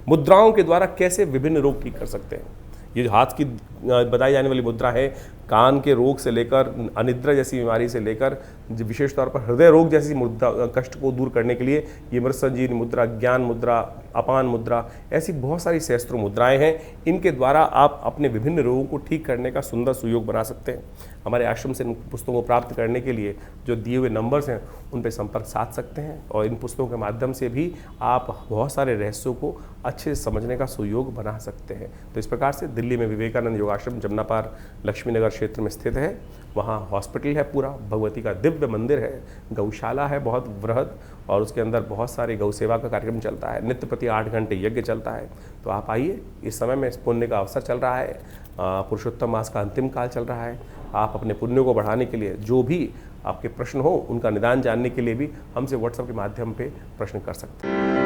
मुद्राओं के द्वारा कैसे विभिन्न रोग ठीक कर सकते हैं। ये हाथ की बताई जाने वाली मुद्रा है, कान के रोग से लेकर अनिद्रा जैसी बीमारी से लेकर विशेष तौर पर हृदय रोग जैसी मुद्दा कष्ट को दूर करने के लिए ये मृत संजीवनी मुद्रा, ज्ञान मुद्रा, अपान मुद्रा, ऐसी बहुत सारी सहस्त्रों मुद्राएं हैं। इनके द्वारा आप अपने विभिन्न रोगों को ठीक करने का सुंदर सुयोग बना सकते हैं। हमारे आश्रम से इन पुस्तकों को प्राप्त करने के लिए जो दिए हुए नंबर्स हैं उन पर संपर्क साध सकते हैं और इन पुस्तकों के माध्यम से भी आप बहुत सारे रहस्यों को अच्छे से समझने का सुयोग बना सकते हैं। तो इस प्रकार से दिल्ली में विवेकानंद योगाश्रम जमुना पार लक्ष्मी नगर क्षेत्र में स्थित है। वहाँ हॉस्पिटल है, पूरा भगवती का दिव्य मंदिर है, गौशाला है बहुत वृहद, और उसके अंदर बहुत सारे गौ सेवा का कार्यक्रम चलता है, नित्य प्रति 8 घंटे यज्ञ चलता है। तो आप आइए, इस समय में पुण्य का अवसर चल रहा है, पुरुषोत्तम मास का अंतिम काल चल रहा है। आप अपने पुण्यों को बढ़ाने के लिए जो भी आपके प्रश्न हो उनका निदान जानने के लिए भी हमसे व्हाट्सएप के माध्यम पे प्रश्न कर सकते हैं।